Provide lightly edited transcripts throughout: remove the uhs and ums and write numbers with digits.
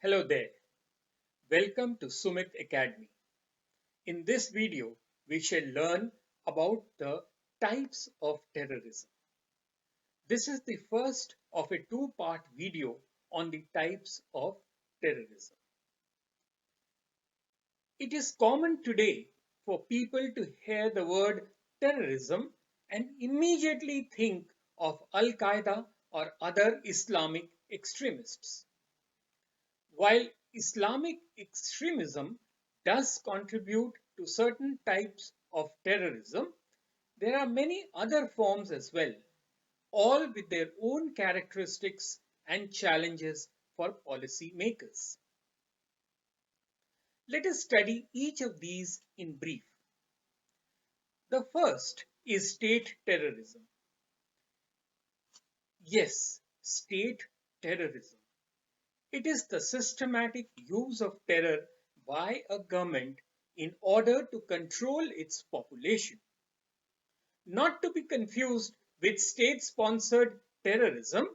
Hello there. Welcome to Sumit Academy. In this video, we shall learn about the types of terrorism. This is the first of a two-part video on the types of terrorism. It is common today for people to hear the word terrorism and immediately think of Al-Qaeda or other Islamic extremists. While Islamic extremism does contribute to certain types of terrorism, there are many other forms as well, all with their own characteristics and challenges for policymakers. Let us study each of these in brief. The first is state terrorism. Yes, state terrorism. It is the systematic use of terror by a government in order to control its population. Not to be confused with state-sponsored terrorism,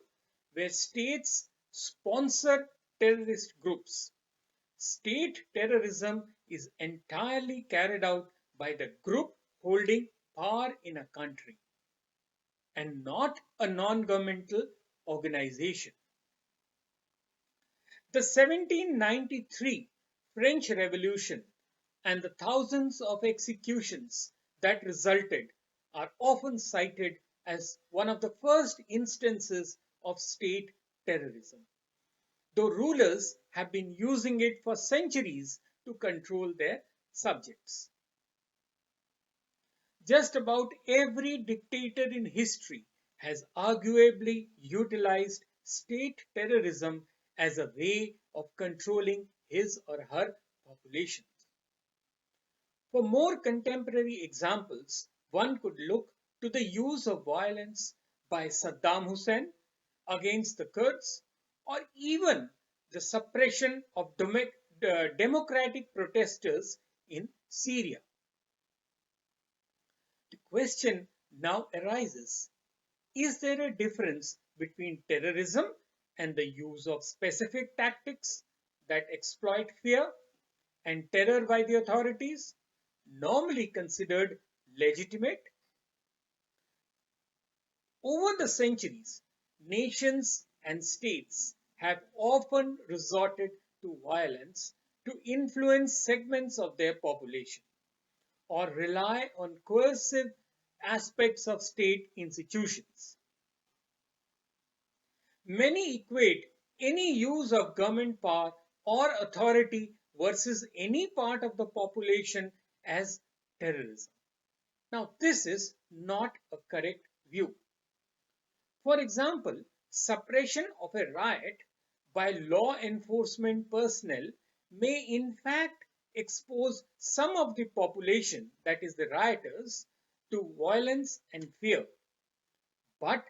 where states sponsor terrorist groups. State terrorism is entirely carried out by the group holding power in a country and not a non-governmental organization. The 1793 French Revolution and the thousands of executions that resulted are often cited as one of the first instances of state terrorism, though rulers have been using it for centuries to control their subjects. Just about every dictator in history has arguably utilized state terrorism as a way of controlling his or her population. For more contemporary examples, one could look to the use of violence by Saddam Hussein against the Kurds, or even the suppression of democratic protesters in Syria. The question now arises, is there a difference between terrorism and the use of specific tactics that exploit fear and terror by the authorities, normally considered legitimate? Over the centuries, nations and states have often resorted to violence to influence segments of their population or rely on coercive aspects of state institutions. Many equate any use of government power or authority versus any part of the population as terrorism. Now, this is not a correct view. For example, suppression of a riot by law enforcement personnel may in fact expose some of the population, that is the rioters, to violence and fear, but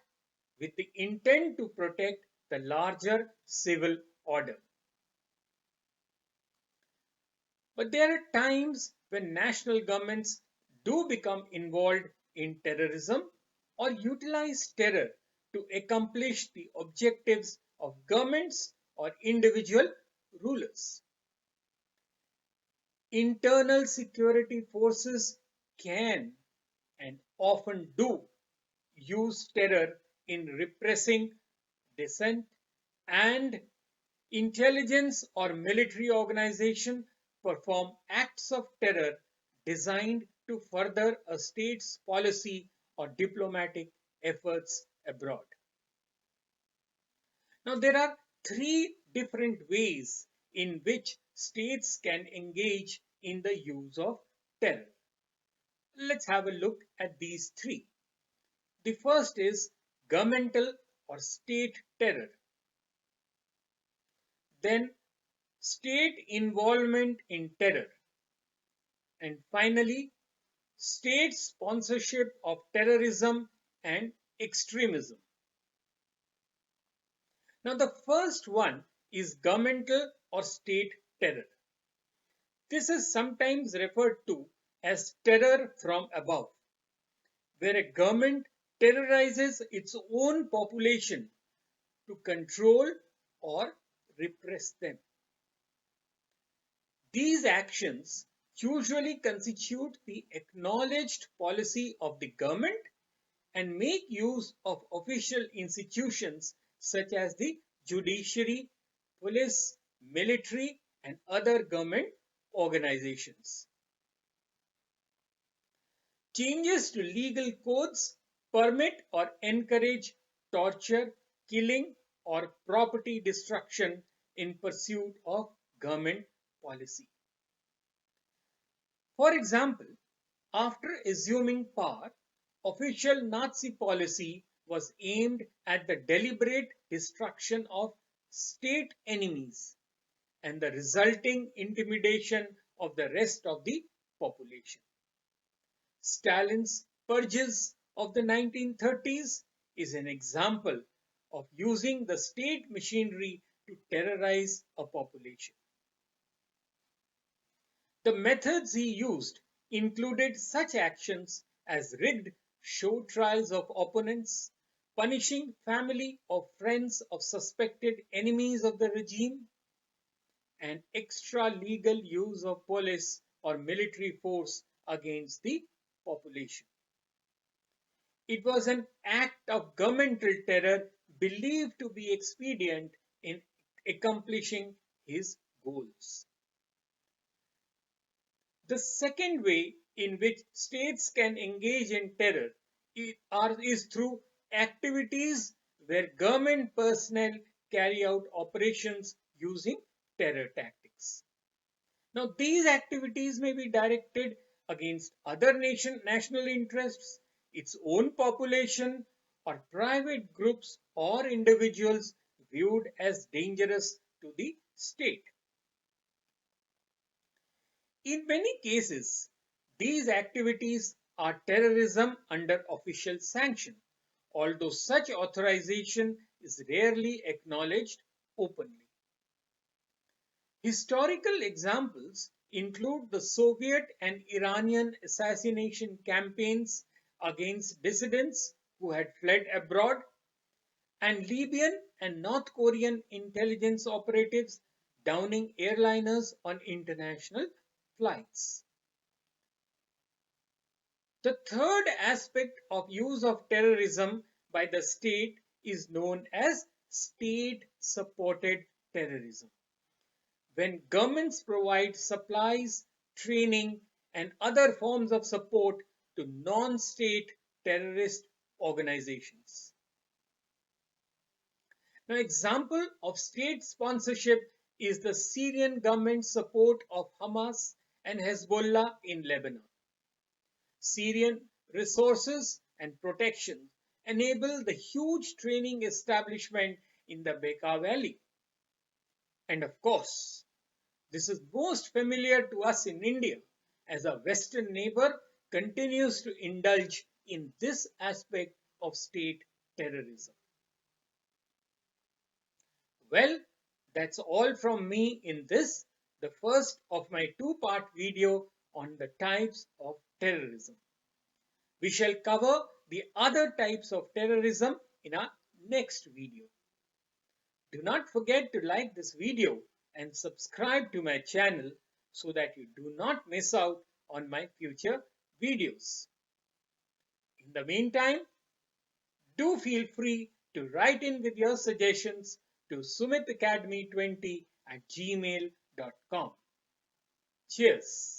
with the intent to protect the larger civil order. But there are times when national governments do become involved in terrorism or utilize terror to accomplish the objectives of governments or individual rulers. Internal security forces can and often do use terror in repressing dissent, and intelligence or military organization perform acts of terror designed to further a state's policy or diplomatic efforts abroad. Now, there are three different ways in which states can engage in the use of terror. Let's have a look at these three. The first is governmental or state terror. Then state involvement in terror. And finally, state sponsorship of terrorism and extremism. Now, the first one is governmental or state terror. This is sometimes referred to as terror from above, where a government terrorizes its own population to control or repress them. These actions usually constitute the acknowledged policy of the government and make use of official institutions such as the judiciary, police, military, and other government organizations. Changes to legal codes permit or encourage torture, killing, or property destruction in pursuit of government policy. For example, after assuming power, official Nazi policy was aimed at the deliberate destruction of state enemies and the resulting intimidation of the rest of the population. Stalin's purges of the 1930s is an example of using the state machinery to terrorize a population. The methods he used included such actions as rigged show trials of opponents, punishing family or friends of suspected enemies of the regime, and extra-legal use of police or military force against the population. It was an act of governmental terror believed to be expedient in accomplishing his goals. The second way in which states can engage in terror is through activities where government personnel carry out operations using terror tactics. Now, these activities may be directed against other national interests, its own population, or private groups or individuals viewed as dangerous to the state. In many cases, these activities are terrorism under official sanction, although such authorization is rarely acknowledged openly. Historical examples include the Soviet and Iranian assassination campaigns against dissidents who had fled abroad, and Libyan and North Korean intelligence operatives downing airliners on international flights. The third aspect of use of terrorism by the state is known as state-supported terrorism. When governments provide supplies, training, and other forms of support to non-state terrorist organizations. Now, example of state sponsorship is the Syrian government support of Hamas and Hezbollah in Lebanon. Syrian resources and protection enable the huge training establishment in the Bekaa Valley. And of course, this is most familiar to us in India, as our Western neighbor continues to indulge in this aspect of state terrorism. Well, that's all from me in this, the first of my two-part video on the types of terrorism. We shall cover the other types of terrorism in our next video. Do not forget to like this video and subscribe to my channel so that you do not miss out on my future videos. In the meantime, do feel free to write in with your suggestions to sumitacademy20@gmail.com. Cheers.